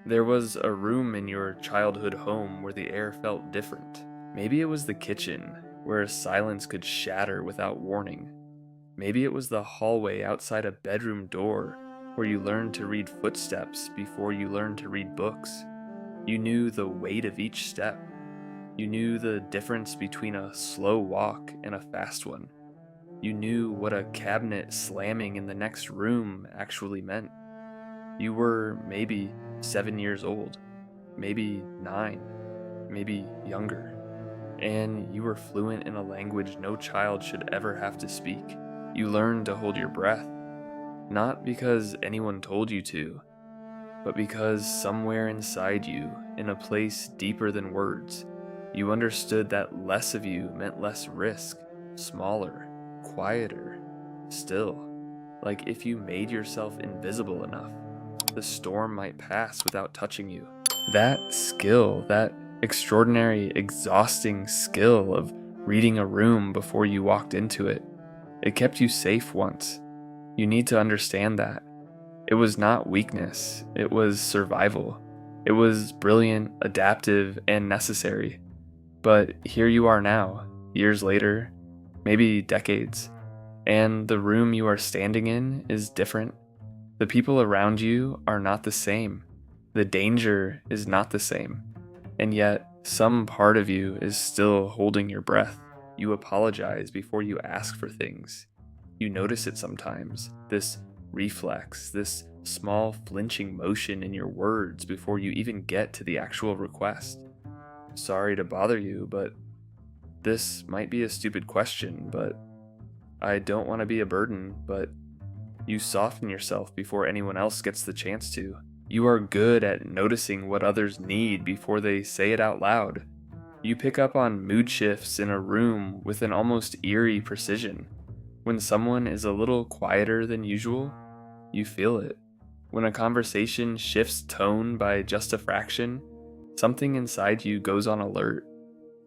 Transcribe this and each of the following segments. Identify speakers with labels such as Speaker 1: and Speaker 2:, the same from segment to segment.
Speaker 1: There was a room in your childhood home where the air felt different. Maybe it was the kitchen, where silence could shatter without warning. Maybe it was the hallway outside a bedroom door, where you learned to read footsteps before you learned to read books. You knew the weight of each step. You knew the difference between a slow walk and a fast one. You knew what a cabinet slamming in the next room actually meant. You were maybe 7 years old, maybe 9, maybe younger, and you were fluent in a language no child should ever have to speak. You learned to hold your breath, not because anyone told you to, but because somewhere inside you, in a place deeper than words, you understood that less of you meant less risk, smaller, quieter, still. Like if you made yourself invisible enough, the storm might pass without touching you. That skill, that extraordinary, exhausting skill of reading a room before you walked into it, it kept you safe once. You need to understand that. It was not weakness, it was survival. It was brilliant, adaptive, and necessary. But here you are now, years later, maybe decades, and the room you are standing in is different. The people around you are not the same. The danger is not the same. And yet, some part of you is still holding your breath. You apologize before you ask for things. You notice it sometimes, this reflex, this small flinching motion in your words before you even get to the actual request. Sorry to bother you, but this might be a stupid question, but I don't want to be a burden, but you soften yourself before anyone else gets the chance to. You are good at noticing what others need before they say it out loud. You pick up on mood shifts in a room with an almost eerie precision. When someone is a little quieter than usual, you feel it. When a conversation shifts tone by just a fraction, something inside you goes on alert.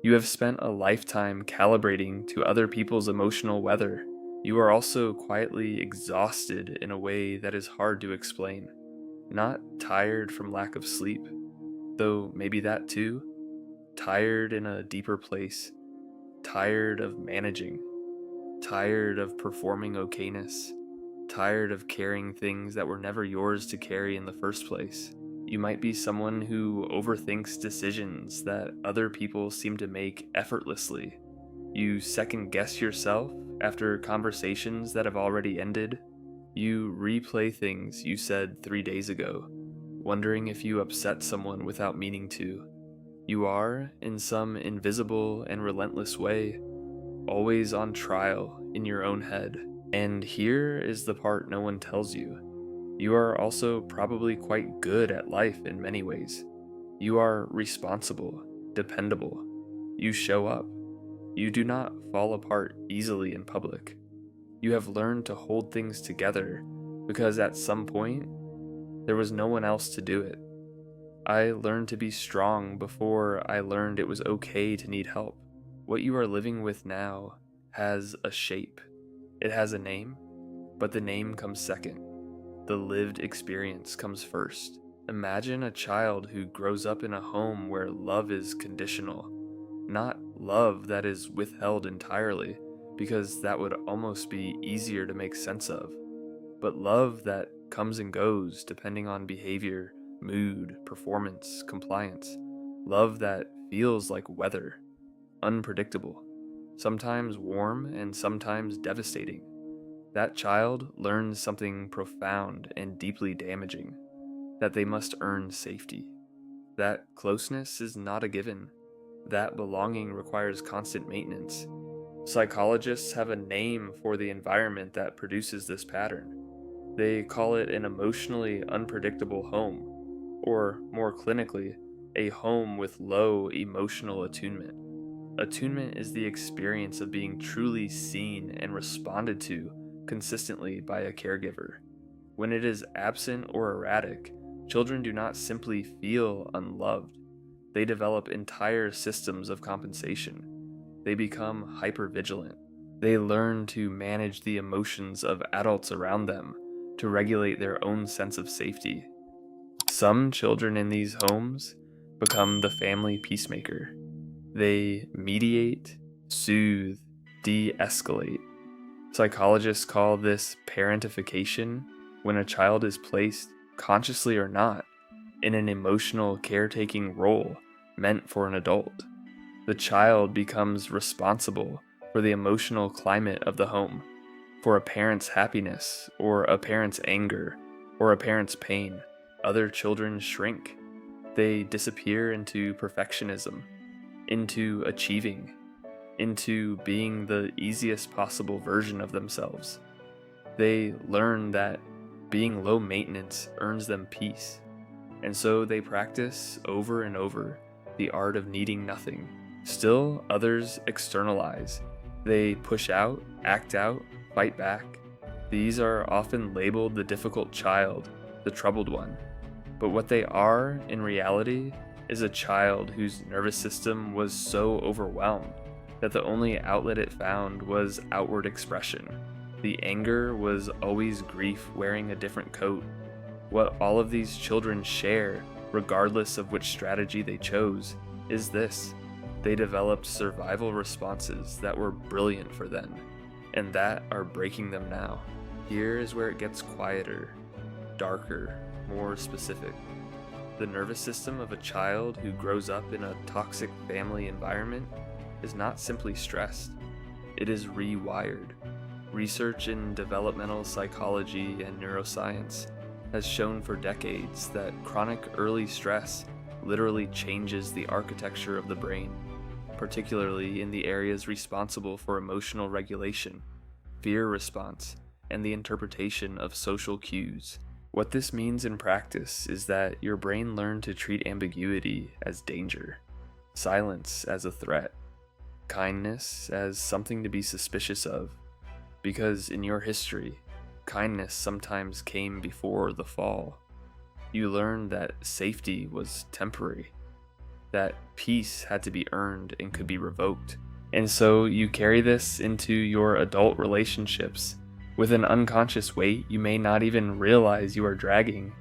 Speaker 1: You have spent a lifetime calibrating to other people's emotional weather. You are also quietly exhausted in a way that is hard to explain. Not tired from lack of sleep, though maybe that too. Tired in a deeper place. Tired of managing. Tired of performing okayness. Tired of carrying things that were never yours to carry in the first place. You might be someone who overthinks decisions that other people seem to make effortlessly. You second guess yourself after conversations that have already ended. You replay things you said 3 days ago, wondering if you upset someone without meaning to. You are, in some invisible and relentless way, always on trial in your own head. And here is the part no one tells you. You are also probably quite good at life in many ways. You are responsible, dependable. You show up. You do not fall apart easily in public. You have learned to hold things together because at some point, there was no one else to do it. I learned to be strong before I learned it was okay to need help. What you are living with now has a shape. It has a name, but the name comes second. The lived experience comes first. Imagine a child who grows up in a home where love is conditional, not love that is withheld entirely, because that would almost be easier to make sense of, but love that comes and goes depending on behavior, mood, performance, compliance. Love that feels like weather, unpredictable, sometimes warm and sometimes devastating. That child learns something profound and deeply damaging, that they must earn safety. That closeness is not a given. That belonging requires constant maintenance. Psychologists have a name for the environment that produces this pattern. They call it an emotionally unpredictable home, or more clinically, a home with low emotional attunement. Attunement is the experience of being truly seen and responded to consistently by a caregiver. When it is absent or erratic, children do not simply feel unloved. They develop entire systems of compensation. They become hypervigilant. They learn to manage the emotions of adults around them, to regulate their own sense of safety. Some children in these homes become the family peacemaker. They mediate, soothe, de escalate. Psychologists call this parentification when a child is placed, consciously or not, in an emotional caretaking role meant for an adult. The child becomes responsible for the emotional climate of the home, for a parent's happiness, or a parent's anger, or a parent's pain. Other children shrink. They disappear into perfectionism, into achieving, into being the easiest possible version of themselves. They learn that being low maintenance earns them peace, and so they practice over and over the art of needing nothing. Still, others externalize. They push out, act out, fight back. These are often labeled the difficult child, the troubled one. But what they are, in reality, is a child whose nervous system was so overwhelmed that the only outlet it found was outward expression. The anger was always grief wearing a different coat. What all of these children share, regardless of which strategy they chose, is this: they developed survival responses that were brilliant for then, and that are breaking them now. Here is where it gets quieter, darker, more specific. The nervous system of a child who grows up in a toxic family environment is not simply stressed, it is rewired. Research in developmental psychology and neuroscience has shown for decades that chronic early stress literally changes the architecture of the brain, particularly in the areas responsible for emotional regulation, fear response, and the interpretation of social cues. What this means in practice is that your brain learned to treat ambiguity as danger, silence as a threat, kindness as something to be suspicious of, because in your history, kindness sometimes came before the fall. You learned that safety was temporary, that peace had to be earned and could be revoked. And so you carry this into your adult relationships with an unconscious weight you may not even realize you are dragging.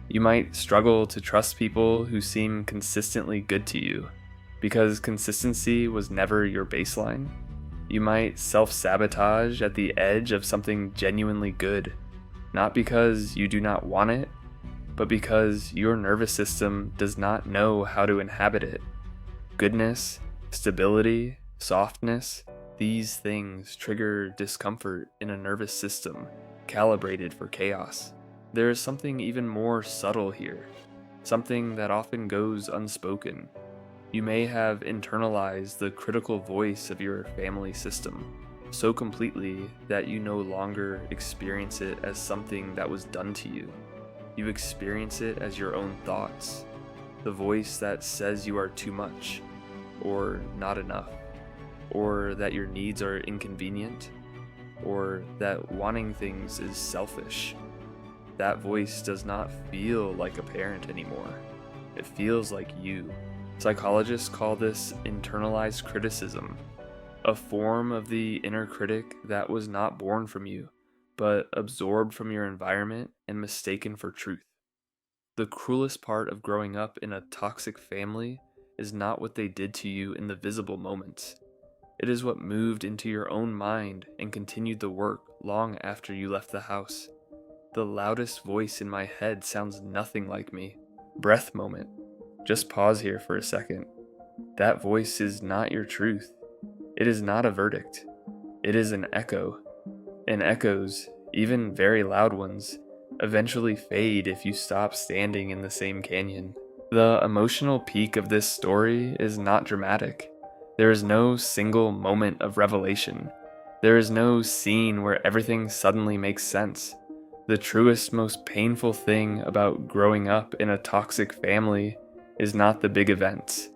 Speaker 1: You might struggle to trust people who seem consistently good to you, because consistency was never your baseline. You might self-sabotage at the edge of something genuinely good, not because you do not want it, but because your nervous system does not know how to inhabit it. Goodness, stability, softness, these things trigger discomfort in a nervous system calibrated for chaos. There is something even more subtle here, something that often goes unspoken. You may have internalized the critical voice of your family system so completely that you no longer experience it as something that was done to you. You experience it as your own thoughts, the voice that says you are too much, or not enough, or that your needs are inconvenient, or that wanting things is selfish. That voice does not feel like a parent anymore. It feels like you. Psychologists call this internalized criticism, a form of the inner critic that was not born from you, but absorbed from your environment and mistaken for truth. The cruelest part of growing up in a toxic family is not what they did to you in the visible moments. It is what moved into your own mind and continued the work long after you left the house. The loudest voice in my head sounds nothing like me. Breath moment. Just pause here for a second. That voice is not your truth. It is not a verdict. It is an echo. And echoes, even very loud ones, eventually fade if you stop standing in the same canyon. The emotional peak of this story is not dramatic. There is no single moment of revelation. There is no scene where everything suddenly makes sense. The truest, most painful thing about growing up in a toxic family is not the big events.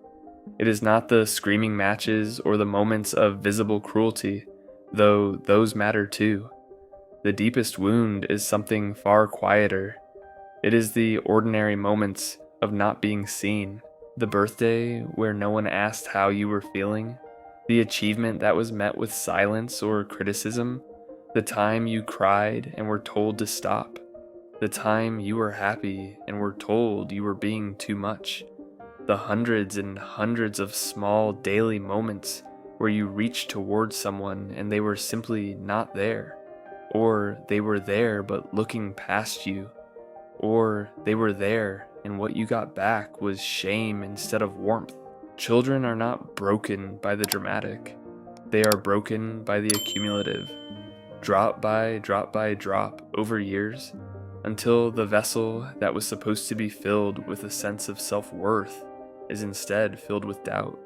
Speaker 1: It is not the screaming matches or the moments of visible cruelty, though those matter too. The deepest wound is something far quieter. It is the ordinary moments of not being seen. The birthday where no one asked how you were feeling, the achievement that was met with silence or criticism, the time you cried and were told to stop. The time you were happy and were told you were being too much. The hundreds and hundreds of small daily moments where you reached towards someone and they were simply not there. Or they were there but looking past you. Or they were there and what you got back was shame instead of warmth. Children are not broken by the dramatic. They are broken by the accumulative, drop by drop over years, until the vessel that was supposed to be filled with a sense of self-worth is instead filled with doubt.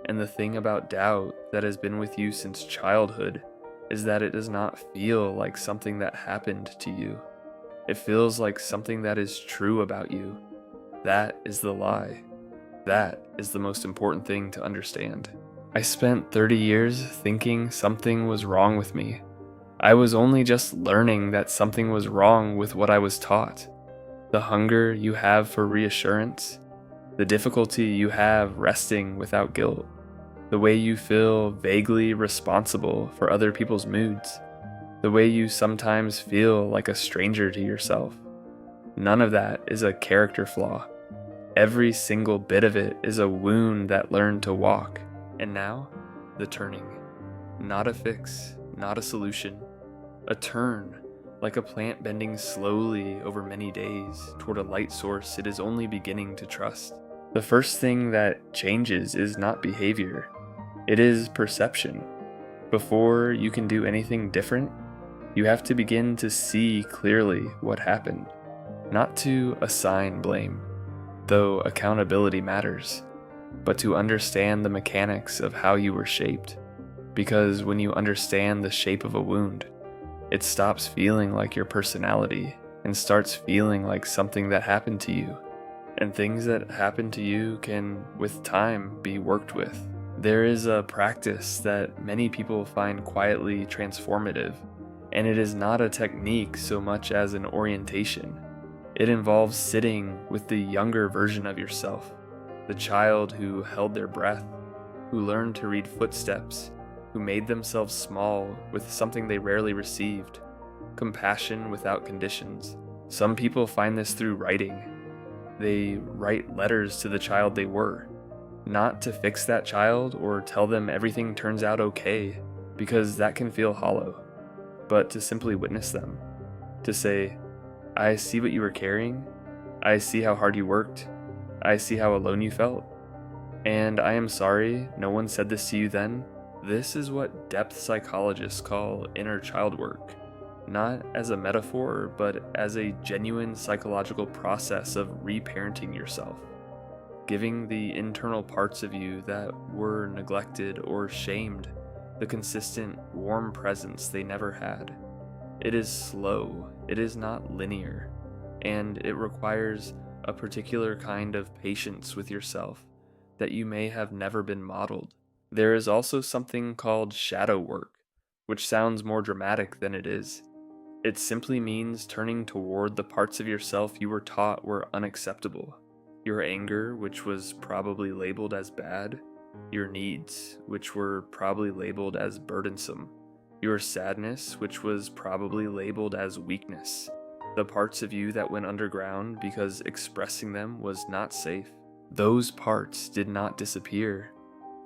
Speaker 1: And the thing about doubt that has been with you since childhood is that it does not feel like something that happened to you. It feels like something that is true about you. That is the lie. That is the most important thing to understand. I spent 30 years thinking something was wrong with me. I was only just learning that something was wrong with what I was taught. The hunger you have for reassurance, the difficulty you have resting without guilt, the way you feel vaguely responsible for other people's moods, the way you sometimes feel like a stranger to yourself. None of that is a character flaw. Every single bit of it is a wound that learned to walk. And now, the turning. Not a fix, not a solution. A turn, like a plant bending slowly over many days toward a light source it is only beginning to trust. The first thing that changes is not behavior. It is perception. Before you can do anything different, you have to begin to see clearly what happened, not to assign blame, though accountability matters, but to understand the mechanics of how you were shaped. Because when you understand the shape of a wound, it stops feeling like your personality and starts feeling like something that happened to you. And things that happen to you can, with time, be worked with. There is a practice that many people find quietly transformative, and it is not a technique so much as an orientation. It involves sitting with the younger version of yourself, the child who held their breath, who learned to read footsteps, who made themselves small with something they rarely received, compassion without conditions. Some people find this through writing. They write letters to the child they were, not to fix that child or tell them everything turns out okay, because that can feel hollow, but to simply witness them, to say, I see what you were carrying, I see how hard you worked, I see how alone you felt, and I am sorry no one said this to you then. This is what depth psychologists call inner child work, not as a metaphor, but as a genuine psychological process of reparenting yourself, giving the internal parts of you that were neglected or shamed the consistent, warm presence they never had. It is slow, it is not linear, and it requires a particular kind of patience with yourself that you may have never been modeled. There is also something called shadow work, which sounds more dramatic than it is. It simply means turning toward the parts of yourself you were taught were unacceptable. Your anger, which was probably labeled as bad. Your needs, which were probably labeled as burdensome. Your sadness, which was probably labeled as weakness. The parts of you that went underground because expressing them was not safe. Those parts did not disappear.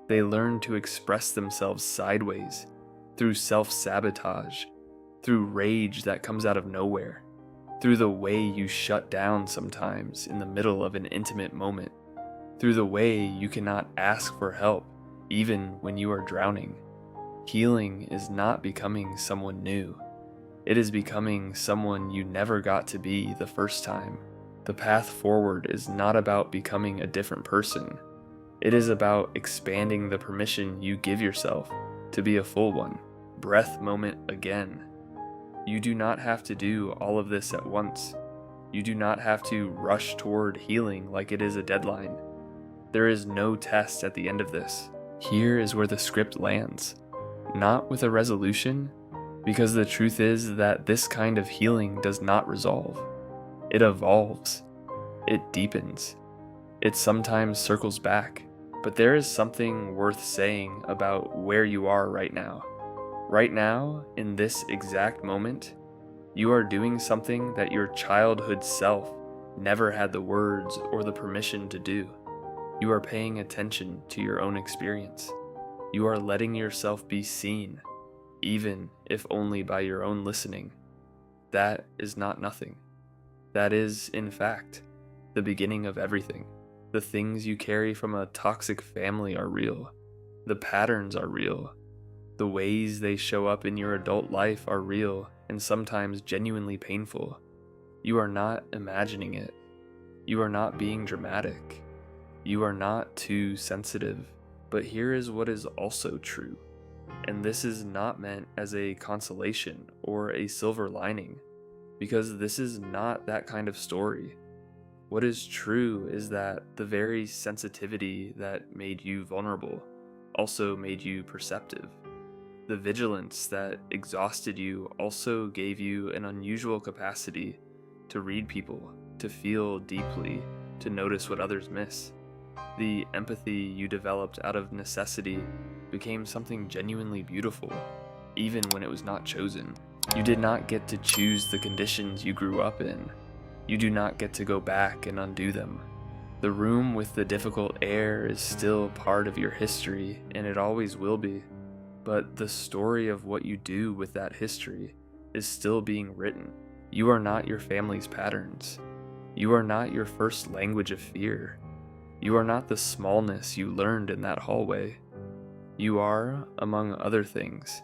Speaker 1: They learned to express themselves sideways, through self-sabotage, through rage that comes out of nowhere, through the way you shut down sometimes in the middle of an intimate moment, through the way you cannot ask for help even when you are drowning. Healing is not becoming someone new. It is becoming someone you never got to be the first time. The path forward is not about becoming a different person. It is about expanding the permission you give yourself to be a full one. Breath moment again. You do not have to do all of this at once. You do not have to rush toward healing like it is a deadline. There is no test at the end of this. Here is where the script lands. Not with a resolution, because the truth is that this kind of healing does not resolve. It evolves. It deepens. It sometimes circles back. But there is something worth saying about where you are right now. Right now, in this exact moment, You are doing something that your childhood self never had the words or the permission to do. You are paying attention to your own experience. You are letting yourself be seen, even if only by your own listening. That is not nothing. That is, in fact, the beginning of everything. The things you carry from a toxic family are real. The patterns are real. The ways they show up in your adult life are real and sometimes genuinely painful. You are not imagining it. You are not being dramatic. You are not too sensitive. But here is what is also true. And this is not meant as a consolation or a silver lining, because this is not that kind of story. What is true is that the very sensitivity that made you vulnerable also made you perceptive. The vigilance that exhausted you also gave you an unusual capacity to read people, to feel deeply, to notice what others miss. The empathy you developed out of necessity became something genuinely beautiful, even when it was not chosen. You did not get to choose the conditions you grew up in. You do not get to go back and undo them. The room with the difficult air is still part of your history, and it always will be. But the story of what you do with that history is still being written. You are not your family's patterns. You are not your first language of fear. You are not the smallness you learned in that hallway. You are, among other things,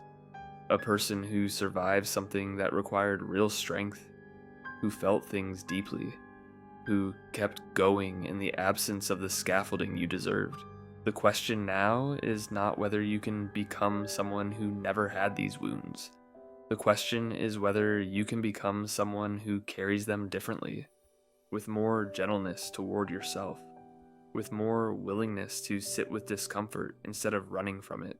Speaker 1: a person who survived something that required real strength, who felt things deeply, who kept going in the absence of the scaffolding you deserved. The question now is not whether you can become someone who never had these wounds. The question is whether you can become someone who carries them differently, with more gentleness toward yourself, with more willingness to sit with discomfort instead of running from it,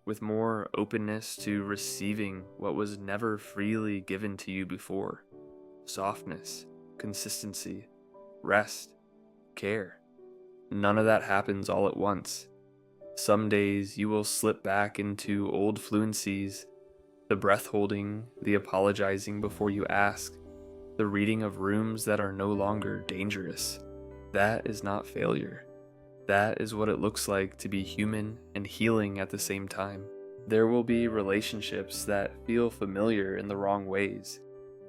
Speaker 1: with more openness to receiving what was never freely given to you before: softness, consistency, rest, care. None of that happens all at once. Some days you will slip back into old fluencies, the breath holding, the apologizing before you ask, the reading of rooms that are no longer dangerous. That is not failure. That is what it looks like to be human and healing at the same time. There will be relationships that feel familiar in the wrong ways,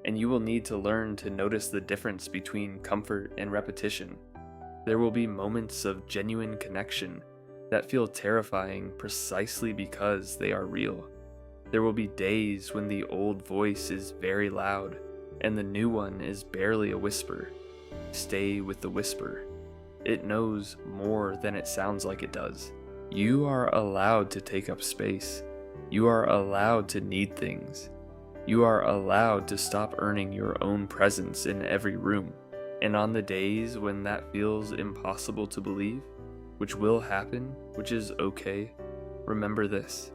Speaker 1: and you will need to learn to notice the difference between comfort and repetition. There will be moments of genuine connection that feel terrifying precisely because they are real. There will be days when the old voice is very loud and the new one is barely a whisper. Stay with the whisper. It knows more than it sounds like it does. You are allowed to take up space. You are allowed to need things. You are allowed to stop earning your own presence in every room. And on the days when that feels impossible to believe, which will happen, which is okay, remember this: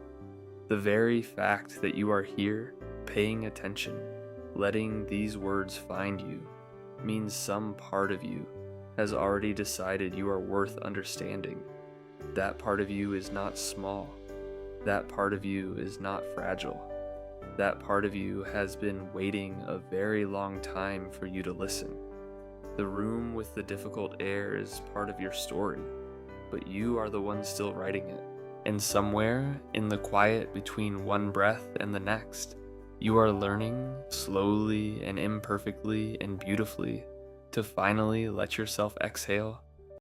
Speaker 1: the very fact that you are here, paying attention, letting these words find you, means some part of you has already decided you are worth understanding. That part of you is not small. That part of you is not fragile. That part of you has been waiting a very long time for you to listen. The room with the difficult air is part of your story, but you are the one still writing it. And somewhere in the quiet between one breath and the next, you are learning, slowly and imperfectly and beautifully, to finally let yourself exhale